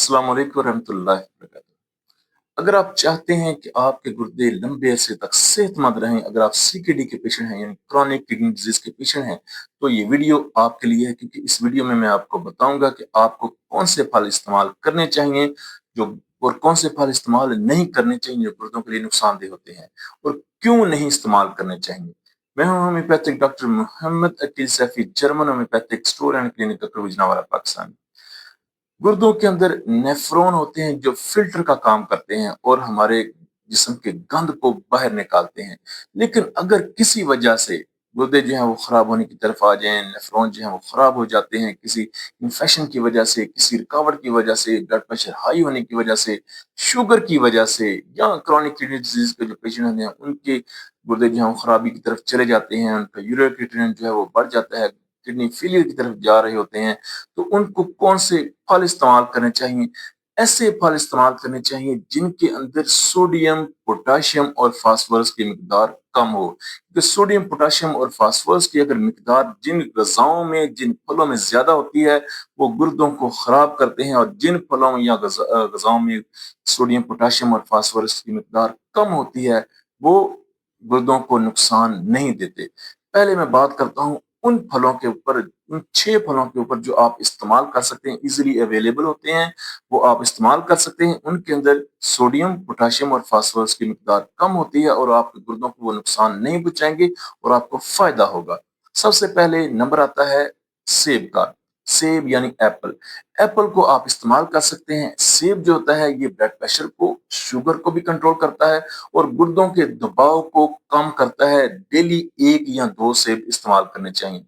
अस्सलाम वालेकुम रहमतुल्लाहि वबरकातुहू। अगर आप चाहते हैं कि आपके गुर्दे लंबे अरसे तक सेहतमंद रहें, अगर आप सीकेडी के पेशेंट हैं यानी क्रॉनिक किडनी डिजीज के पेशेंट हैं, तो ये वीडियो आपके लिए है क्योंकि इस वीडियो में मैं आपको बताऊंगा कि आपको कौन से फल इस्तेमाल करने चाहिए जो और कौन से फल इस्तेमाल नहीं करने चाहिए जो गुर्दों के लिए नुकसानदेह होते हैं और क्यों नहीं इस्तेमाल करने चाहिए। मैं हूं homeopathic doctor Mohammad Aqeel Saifi, German homeopathic store and clinic, doctor Gujranwala, Pakistan. गुर्दों के अंदर नेफ्रॉन होते हैं जो फिल्टर का काम करते हैं और हमारे जिस्म के गंद को बाहर निकालते हैं। लेकिन अगर किसी वजह से गुर्दे जो हैं वो खराब होने की तरफ आ जाएं, नेफ्रॉन जो हैं वो खराब हो जाते हैं, किसी इन्फेक्शन की वजह से, किसी रुकावट की वजह से, ब्लड प्रेशर हाई होने की वजह से, शुगर की वजह से, या क्रॉनिक किडनी डिजीज के जो पेशेंट हैं उनके गुर्दे जो हैं वो खराबी की तरफ चले जाते हैं, उनका यूरिक क्रिएटिनिन जो है वो बढ़ जाता है, किडनी फेलियर की तरफ जा रहे होते हैं, तो उनको कौन से फल इस्तेमाल करने चाहिए? ऐसे फल इस्तेमाल करने चाहिए जिनके अंदर सोडियम, पोटेशियम और फास्फोरस की मिकदार कम हो। क्योंकि सोडियम, पोटेशियम और फास्फोरस की अगर मिकदार जिन ग़िज़ाओं में, जिन फलों में ज़्यादा होती है, वो गुर्दों को खराब करते हैं, और जिन फलों या ग़िज़ाओं में सोडियम, पोटेशियम और फास्फोरस की मिकदार कम होती है, वो गुर्दों को नुकसान नहीं देते। पहले मैं बात करता हूँ उन फलों के ऊपर, उन 6 फलों के ऊपर जो आप इस्तेमाल कर सकते हैं, ईज़िली अवेलेबल होते हैं, वो आप इस्तेमाल कर सकते हैं। उनके अंदर सोडियम, पोटेशियम और फास्फोरस की मिकदार कम होती है और आपके गुर्दों को वो नुकसान नहीं पहुँचाएँगे और आपको फ़ायदा होगा। सबसे पहले नंबर आता है सेब का। सेब यानी एप्पल। एप्पल को आप इस्तेमाल कर सकते हैं। सेब जो होता है ये ब्लड प्रेशर को, शुगर को भी कंट्रोल करता है और गुर्दों के दबाव को कम करता है। डेली 1 या 2 सेब इस्तेमाल करने चाहिए।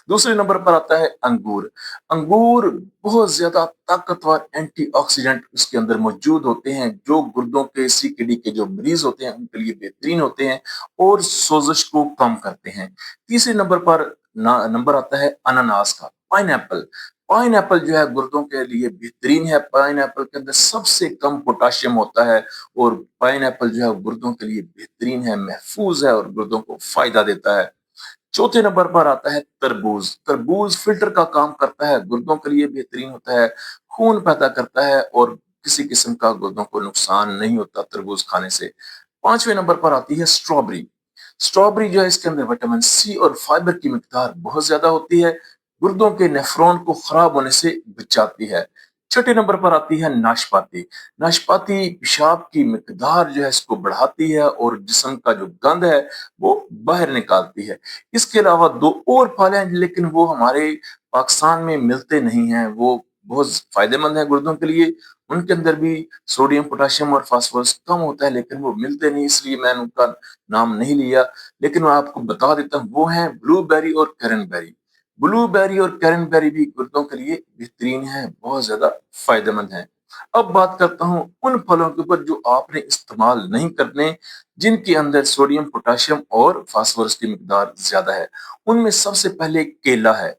दूसरे नंबर पर आता है अंगूर। अंगूर बहुत ज्यादा ताकतवर एंटीऑक्सीडेंट उसके अंदर मौजूद होते हैं जो गुर्दों के, सीकेडी के जो मरीज होते हैं उनके लिए बेहतरीन होते हैं और सोजिश को कम करते हैं। तीसरे नंबर पर नंबर आता है अनानास का, पाइनएप्पल। पाइनएप्पल जो है गुर्दों के लिए बेहतरीन है। पाइनएप्पल के अंदर सबसे कम पोटाशियम होता है और पाइनएप्पल जो है गुर्दों के लिए बेहतरीन है, महफूज है और गुर्दों को फायदा देता है। चौथे नंबर पर आता है तरबूज। तरबूज फिल्टर का काम करता है, गुर्दों के लिए बेहतरीन होता है, खून पैदा करता है और किसी किस्म का गुर्दों को नुकसान नहीं होता तरबूज खाने से। पांचवें नंबर पर आती है स्ट्रॉबेरी। स्ट्रॉबेरी जो है इसके अंदर विटामिन सी और फाइबर की मिकदार बहुत ज्यादा होती है, गुर्दों के नेफ्रॉन को खराब होने से बचाती है। छठे नंबर पर आती है नाशपाती। नाशपाती पेशाब की मिकदार जो है इसको बढ़ाती है और जिस्म का जो गंद है वो बाहर निकालती है। इसके अलावा 2 और फल हैं लेकिन वो हमारे पाकिस्तान में मिलते नहीं हैं, वो बहुत फायदेमंद हैं गुर्दों के लिए। उनके अंदर भी सोडियम, पोटेशियम और फास्फोरस कम होता है लेकिन वो मिलते नहीं, इसलिए मैंने उनका नाम नहीं लिया। लेकिन मैं आपको बता देता हूँ, वो हैं ब्लूबेरी और क्रैनबेरी। ब्लूबेरी और क्रैनबेरी भी गुर्दों के लिए बेहतरीन है, बहुत ज्यादा फायदेमंद है। अब बात करता हूँ उन फलों के ऊपर जो आपने इस्तेमाल नहीं करने, जिनके अंदर सोडियम, पोटेशियम और फास्फोरस की मिकदार ज्यादा है। उनमें सबसे पहले केला है।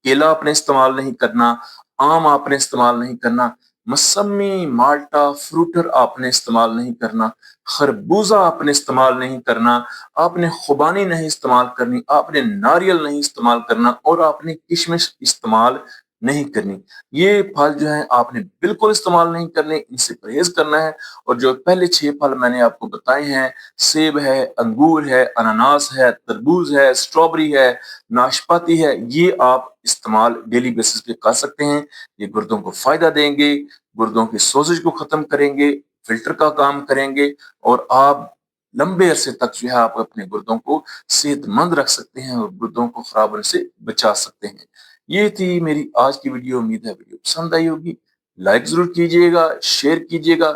केला आपने इस्तेमाल नहीं करना, आम आपने इस्तेमाल नहीं करना, मौसमी, माल्टा, फ्रूटर आपने इस्तेमाल नहीं करना, खरबूजा आपने इस्तेमाल नहीं करना, आपने खुबानी नहीं इस्तेमाल करनी, आपने नारियल नहीं इस्तेमाल करना और आपने किशमिश इस्तेमाल नहीं करनी। ये फल जो हैं आपने बिल्कुल इस्तेमाल नहीं करने, इनसे परहेज करना है। और जो पहले 6 फल मैंने आपको बताए हैं, सेब है, अंगूर है, अनानास है, तरबूज है, स्ट्रॉबेरी है, नाशपाती है, ये आप इस्तेमाल डेली बेसिस पे कर सकते हैं। ये गुर्दों को फायदा देंगे, गुर्दों की सोजिश को खत्म करेंगे, फिल्टर का काम करेंगे और आप लंबे अरसे तक जो है आप अपने गुर्दों को सेहतमंद रख सकते हैं और गुर्दों को खराब होने से बचा सकते हैं। ये थी मेरी आज की वीडियो। उम्मीद है वीडियो पसंद आई होगी। लाइक जरूर कीजिएगा, शेयर कीजिएगा।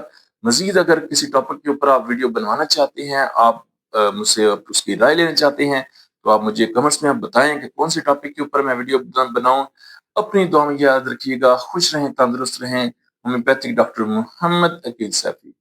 मजीद अगर किसी टॉपिक के ऊपर आप वीडियो बनवाना चाहते हैं, आप मुझसे उसकी राय लेना चाहते हैं, तो आप मुझे कमेंट्स में आप बताएं कि कौन से टॉपिक के ऊपर मैं वीडियो बनाऊं। अपनी दुआ में याद रखिएगा, खुश रहें, तंदुरुस्त रहें। Homeopathic doctor Mohammad Aqeel Saifi.